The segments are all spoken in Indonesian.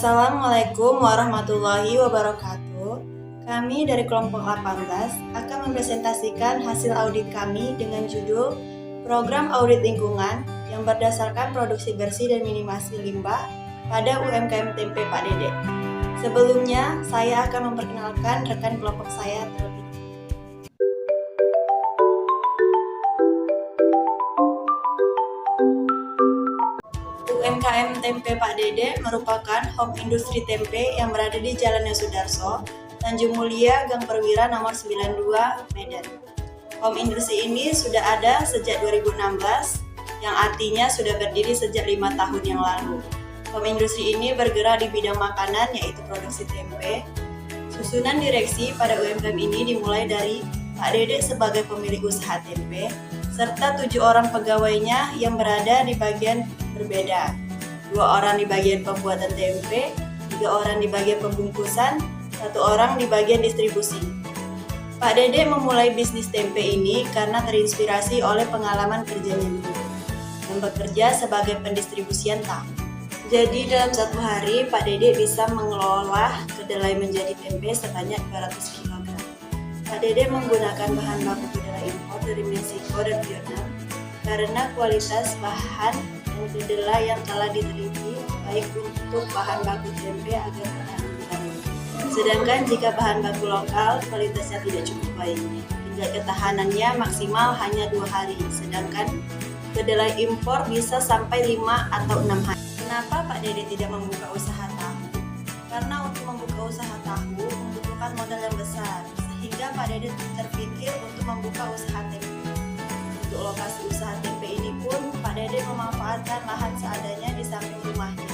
Assalamualaikum warahmatullahi wabarakatuh. Kami dari kelompok 18 akan mempresentasikan hasil audit kami dengan judul Program Audit Lingkungan yang berdasarkan produksi bersih dan minimasi limbah pada UMKM Tempe Pak Dede. Sebelumnya, saya akan memperkenalkan rekan kelompok saya terlebih. UMKM Tempe Pak Dede merupakan home industri tempe yang berada di Jalan Yosudarso, Tanjung Mulia, Gang Perwira nomor 92, Medan. Home industri ini sudah ada sejak 2016, yang artinya sudah berdiri sejak 5 tahun yang lalu. Home industri ini bergerak di bidang makanan, yaitu produksi tempe. Susunan direksi pada UMKM ini dimulai dari Pak Dede sebagai pemilik usaha tempe, serta 7 orang pegawainya yang berada di bagian berbeda. 2 orang di bagian pembuatan tempe, 3 orang di bagian pembungkusan, 1 orang di bagian distribusi. Pak Dede memulai bisnis tempe ini karena terinspirasi oleh pengalaman kerjanya dulu, yang bekerja sebagai pendistribusian tahu. Jadi dalam 1 hari Pak Dede bisa mengelola kedelai menjadi tempe sebanyak 200 kg. Pak Dede menggunakan bahan baku kedelai impor dari Meksiko dan Vietnam karena kualitas bahan dan kedelai yang telah diteliti baik untuk bahan baku tempe agar tahan lama. Sedangkan jika bahan baku lokal kualitasnya tidak cukup baik, hingga ketahanannya maksimal hanya 2 hari, sedangkan kedelai impor bisa sampai 5 atau 6 hari. Kenapa Pak Dede tidak membuka usaha tahu? Karena untuk membuka usaha tahu membutuhkan modal yang besar, sehingga Pak Dede terpikir untuk membuka usaha tempe. Untuk lokasi usaha tempe ini pun Pak Dede memanfaatkan lahan seadanya di samping rumahnya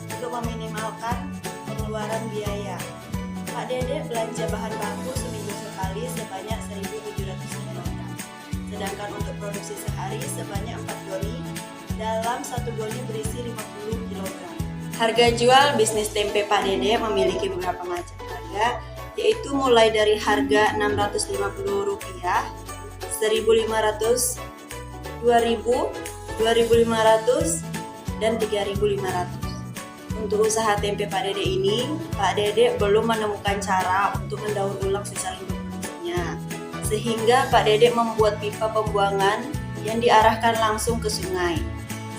untuk meminimalkan pengeluaran biaya. Pak Dede belanja bahan baku seminggu sekali sebanyak 1.700 kg, sedangkan untuk produksi sehari sebanyak 4 goni. Dalam 1 goni berisi 50 kg. Harga jual bisnis tempe Pak Dede memiliki beberapa macam harga, yaitu mulai dari harga Rp650, Rp1.500, Rp2.000, Rp2.500, dan Rp3.500. Untuk usaha tempe Pak Dede ini, Pak Dede belum menemukan cara untuk mendaur ulang sisa limbah produksinya, sehingga Pak Dede membuat pipa pembuangan yang diarahkan langsung ke sungai.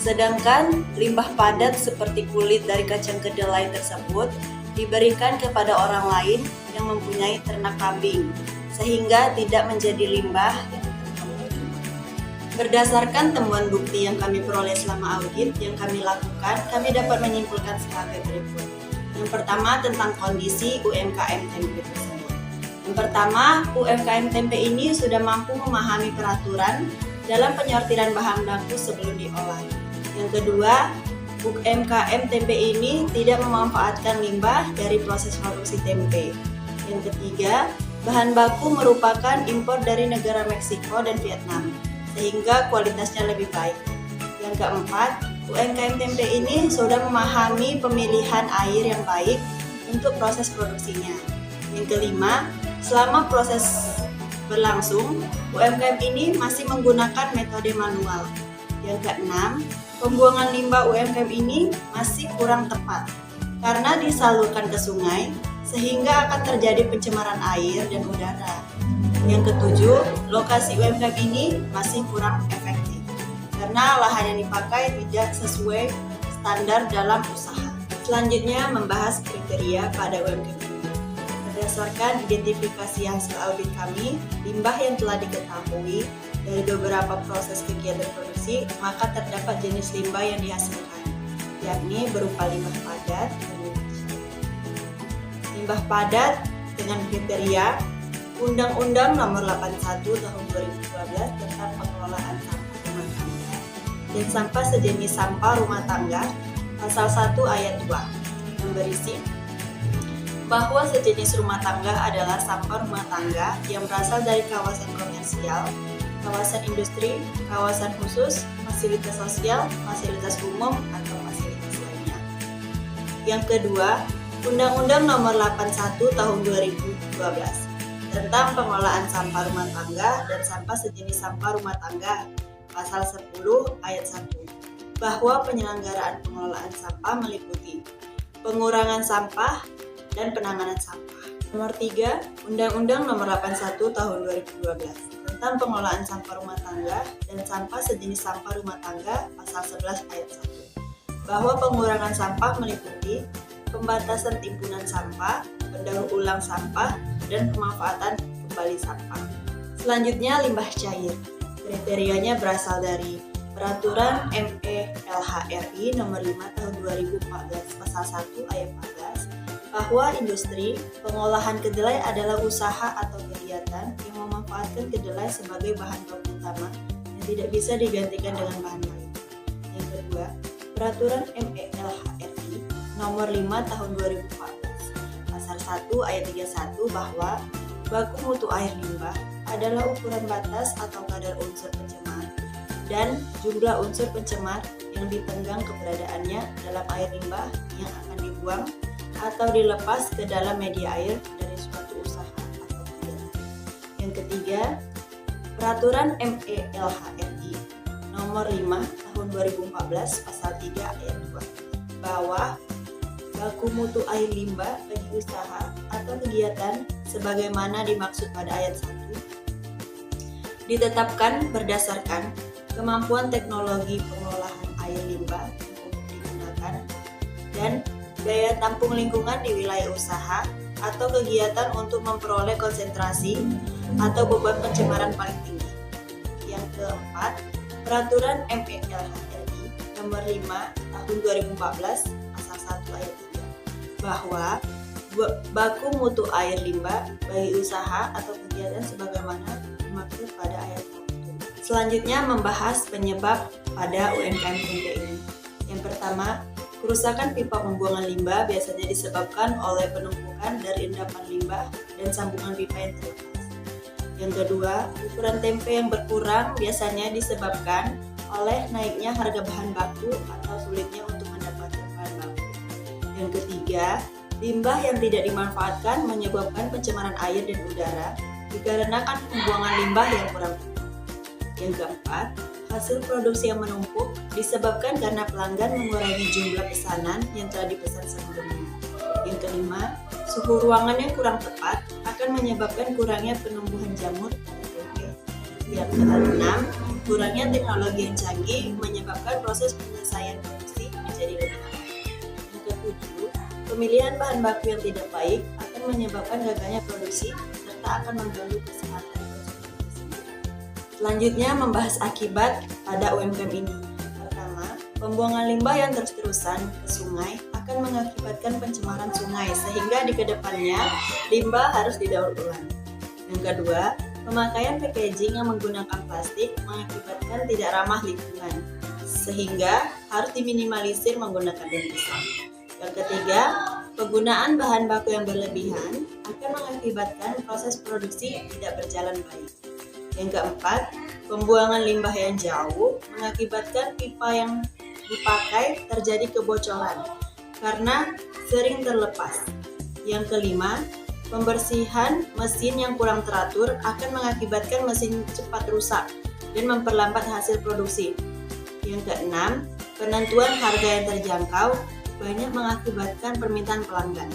Sedangkan limbah padat seperti kulit dari kacang kedelai tersebut diberikan kepada orang lain yang mempunyai ternak kambing, sehingga tidak menjadi limbah. Berdasarkan temuan bukti yang kami peroleh selama audit yang kami lakukan, kami dapat menyimpulkan sebagai berikut. Yang pertama, tentang kondisi UMKM tempe tersebut. Yang pertama, UMKM tempe ini sudah mampu memahami peraturan dalam penyortiran bahan baku sebelum diolah. Yang kedua, UMKM tempe ini tidak memanfaatkan limbah dari proses produksi tempe. Yang ketiga, bahan baku merupakan impor dari negara Meksiko dan Vietnam, sehingga kualitasnya lebih baik. Yang keempat, UMKM tempe ini sudah memahami pemilihan air yang baik untuk proses produksinya. Yang kelima, selama proses berlangsung, UMKM ini masih menggunakan metode manual. Yang keenam, pembuangan limbah UMKM ini masih kurang tepat karena disalurkan ke sungai sehingga akan terjadi pencemaran air dan udara. Yang ketujuh, lokasi UMKM ini masih kurang efektif karena lahan yang dipakai tidak sesuai standar dalam usaha. Selanjutnya membahas kriteria pada UMKM ini. Berdasarkan identifikasi hasil audit kami, limbah yang telah diketahui dari beberapa proses kegiatan produksi, maka terdapat jenis limbah yang dihasilkan, yakni berupa limbah padat dan limbah padat dengan kriteria Undang-Undang Nomor 81 Tahun 2012 tentang pengelolaan sampah rumah tangga dan sampah sejenis sampah rumah tangga, Pasal 1 Ayat 2, yang berisi bahwa sejenis rumah tangga adalah sampah rumah tangga yang berasal dari kawasan komersial, kawasan industri, kawasan khusus, fasilitas sosial, fasilitas umum, atau fasilitas lainnya. Yang kedua, Undang-Undang Nomor 81 Tahun 2012 tentang pengelolaan sampah rumah tangga dan sampah sejenis sampah rumah tangga, Pasal 10 Ayat 1, bahwa penyelenggaraan pengelolaan sampah meliputi pengurangan sampah, dan penanganan sampah. Nomor 3, Undang-Undang Nomor 81 Tahun 2012 tentang pengelolaan sampah rumah tangga dan sampah sejenis sampah rumah tangga pasal 11 ayat 1 bahwa pengurangan sampah meliputi pembatasan timbunan sampah, pendaur ulang sampah, dan pemanfaatan kembali sampah. Selanjutnya, limbah cair. Kriterianya berasal dari Peraturan MELHRI Nomor 5 Tahun 2014 Pasal 1 Ayat 14 bahwa industri pengolahan kedelai adalah usaha atau kegiatan yang memanfaatkan kedelai sebagai bahan baku utama yang tidak bisa digantikan dengan bahan lain. Yang kedua, Peraturan MELHRI Nomor 5 Tahun 2014 Pasal 1 Ayat 31 bahwa baku mutu air limbah adalah ukuran batas atau kadar unsur pencemar dan jumlah unsur pencemar yang ditenggang keberadaannya dalam air limbah yang akan dibuang atau dilepas ke dalam media air dari suatu usaha atau kegiatan. Yang ketiga, Peraturan MELHRI Nomor 5 Tahun 2014 Pasal 3 Ayat 2 bahwa baku mutu air limbah bagi usaha atau kegiatan sebagaimana dimaksud pada ayat 1 ditetapkan berdasarkan kemampuan teknologi pengolahan air limbah yang umum digunakan dan daya tampung lingkungan di wilayah usaha atau kegiatan untuk memperoleh konsentrasi atau beban pencemaran paling tinggi. Yang keempat, Peraturan MELHRI Nomor 5 Tahun 2014 Pasal 1 Ayat 3 bahwa baku mutu air limbah bagi usaha atau kegiatan sebagaimana dimaksud pada ayat 1. Selanjutnya membahas penyebab pada UMKM tempe ini. Yang pertama, kerusakan pipa pembuangan limbah biasanya disebabkan oleh penumpukan dari endapan limbah dan sambungan pipa yang terlepas. Yang kedua, ukuran tempe yang berkurang biasanya disebabkan oleh naiknya harga bahan baku atau sulitnya untuk mendapatkan bahan baku. Yang ketiga, limbah yang tidak dimanfaatkan menyebabkan pencemaran air dan udara dikarenakan pembuangan limbah yang kurang tepat. Yang keempat, hasil produksi yang menumpuk disebabkan karena pelanggan mengurangi jumlah pesanan yang telah dipesan sebelumnya. Yang kelima, suhu ruangan yang kurang tepat akan menyebabkan kurangnya penumbuhan jamur pada tempe. Yang keenam, kurangnya teknologi yang canggih menyebabkan proses penyelesaian produksi menjadi lebih lambat. Yang ketujuh, pemilihan bahan baku yang tidak baik akan menyebabkan gagalnya produksi serta akan mengganggu kesehatan konsumen tersebut. Selanjutnya membahas akibat pada UMKM ini. Pertama, pembuangan limbah yang terus-terusan ke sungai akan mengakibatkan pencemaran sungai sehingga di kedepannya limbah harus didaur ulang. Yang kedua, pemakaian packaging yang menggunakan plastik mengakibatkan tidak ramah lingkungan sehingga harus diminimalisir menggunakan daun pisang. Yang ketiga, penggunaan bahan baku yang berlebihan akan mengakibatkan proses produksi tidak berjalan baik. Yang keempat, pembuangan limbah yang jauh mengakibatkan pipa yang dipakai terjadi kebocoran karena sering terlepas. Yang kelima, pembersihan mesin yang kurang teratur akan mengakibatkan mesin cepat rusak dan memperlambat hasil produksi. Yang keenam, penentuan harga yang terjangkau banyak mengakibatkan permintaan pelanggan.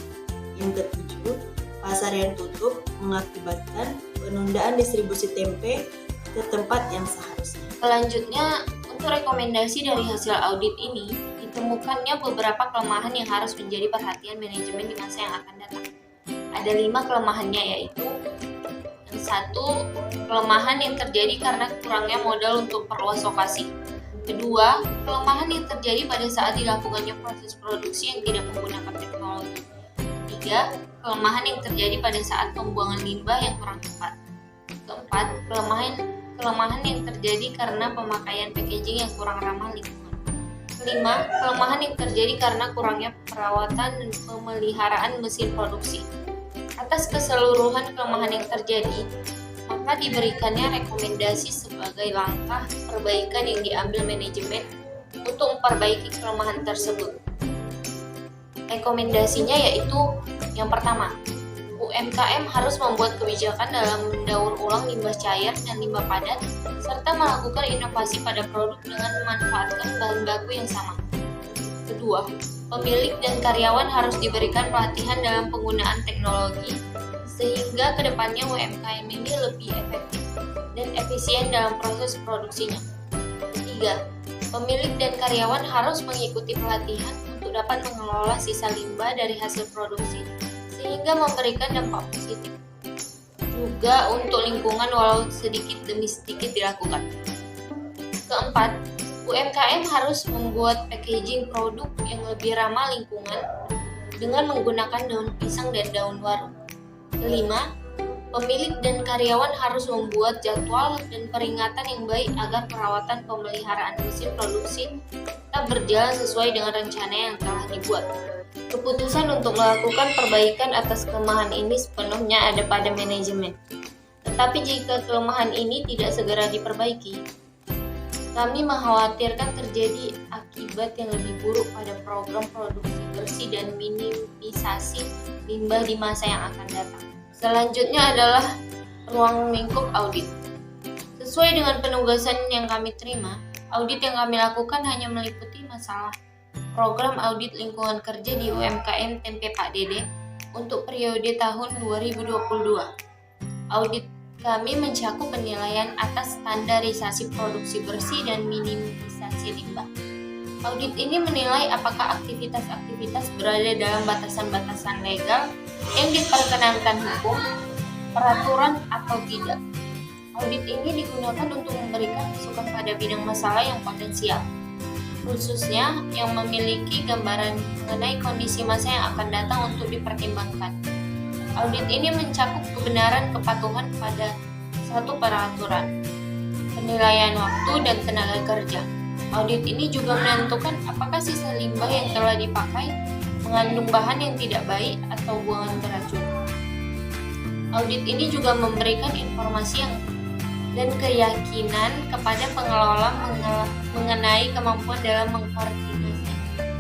Yang ketujuh, pasar yang tutup mengakibatkan penundaan distribusi tempe ke tempat yang seharusnya. Selanjutnya, untuk rekomendasi dari hasil audit ini, ditemukannya beberapa kelemahan yang harus menjadi perhatian manajemen di masa yang akan datang. Ada 5 kelemahannya, yaitu yang 1, kelemahan yang terjadi karena kurangnya modal untuk perluas lokasi. Kedua, kelemahan yang terjadi pada saat dilakukannya proses produksi yang tidak menggunakan teknologi. Ketiga, kelemahan yang terjadi pada saat pembuangan limbah yang kurang tepat. Keempat, kelemahan yang terjadi karena pemakaian packaging yang kurang ramah lingkungan. Kelima, kelemahan yang terjadi karena kurangnya perawatan dan pemeliharaan mesin produksi. Atas keseluruhan kelemahan yang terjadi, maka diberikannya rekomendasi sebagai langkah perbaikan yang diambil manajemen untuk memperbaiki kelemahan tersebut. Rekomendasinya yaitu yang pertama, UMKM harus membuat kebijakan dalam mendaur ulang limbah cair dan limbah padat, serta melakukan inovasi pada produk dengan memanfaatkan bahan baku yang sama. Kedua, pemilik dan karyawan harus diberikan pelatihan dalam penggunaan teknologi sehingga kedepannya UMKM ini lebih efektif dan efisien dalam proses produksinya. Ketiga, pemilik dan karyawan harus mengikuti pelatihan untuk dapat mengelola sisa limbah dari hasil produksi sehingga memberikan dampak positif juga untuk lingkungan walau sedikit demi sedikit dilakukan. Keempat, UMKM harus membuat packaging produk yang lebih ramah lingkungan dengan menggunakan daun pisang dan daun waru. Kelima, pemilik dan karyawan harus membuat jadwal dan peringatan yang baik agar perawatan pemeliharaan mesin produksi tetap berjalan sesuai dengan rencana yang telah dibuat. Keputusan untuk melakukan perbaikan atas kelemahan ini sepenuhnya ada pada manajemen. Tetapi jika kelemahan ini tidak segera diperbaiki, kami mengkhawatirkan terjadi akibat yang lebih buruk pada program produksi bersih dan minimisasi limbah di masa yang akan datang. Selanjutnya adalah ruang lingkup audit. Sesuai dengan penugasan yang kami terima, audit yang kami lakukan hanya meliputi masalah program audit lingkungan kerja di UMKM Tempe Pak Dede untuk periode tahun 2022. Audit kami mencakup penilaian atas standarisasi produksi bersih dan minimisasi limbah. Audit ini menilai apakah aktivitas-aktivitas berada dalam batasan-batasan legal yang diperkenankan hukum, peraturan atau tidak. Audit ini digunakan untuk memberikan masukan pada bidang masalah yang potensial, khususnya yang memiliki gambaran mengenai kondisi masa yang akan datang untuk dipertimbangkan. Audit ini mencakup kebenaran kepatuhan pada satu peraturan, penilaian waktu dan tenaga kerja. Audit ini juga menentukan apakah sisa limbah yang telah dipakai mengandung bahan yang tidak baik atau buangan beracun. Audit ini juga memberikan informasi dan keyakinan kepada pengelola mengenai kemampuan dalam mengkoordinasi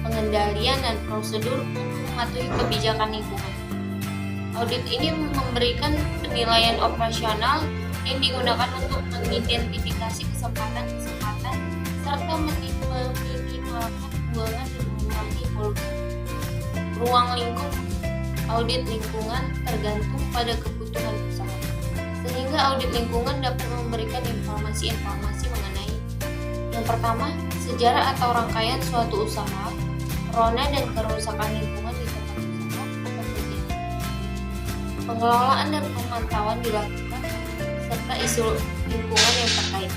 pengendalian dan prosedur untuk mematuhi kebijakan lingkungan. Audit ini memberikan penilaian operasional yang digunakan untuk mengidentifikasi kesempatan-kesempatan serta meminimalkan buangan dan mengurangi polusi. Ruang lingkup audit lingkungan tergantung pada kebutuhan usaha, sehingga audit lingkungan dapat memberikan informasi-informasi mengenai yang pertama, sejarah atau rangkaian suatu usaha, rona dan kerusakan lingkungan di tempat usaha atau kegiatan. Pengelolaan dan pemantauan dilakukan serta isu lingkungan yang terkait.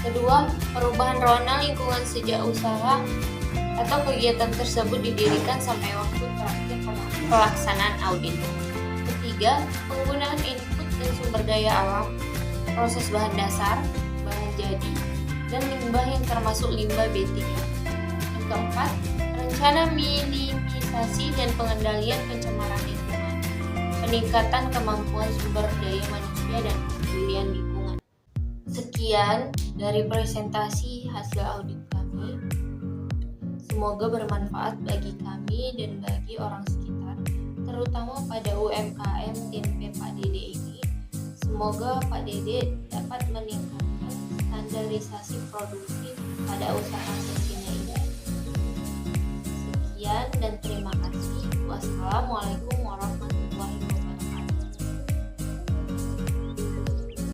Kedua, perubahan rona lingkungan sejak usaha atau kegiatan tersebut didirikan sampai waktu terakhir pelaksanaan audit. Ketiga, penggunaan input dan sumber daya alam, proses bahan dasar, bahan jadi, dan limbah yang termasuk limbah B3. Yang keempat, rencana minimisasi dan pengendalian pencemaran lingkungan, peningkatan kemampuan sumber daya manusia dan kepedulian lingkungan. Sekian dari presentasi hasil audit kami. Semoga bermanfaat bagi kami dan bagi orang sekitar, terutama pada UMKM Tempe Pak Dede ini. Semoga Pak Dede dapat meningkatkan standarisasi produksi pada usaha kecilnya ini. Sekian dan terima kasih. Wassalamualaikum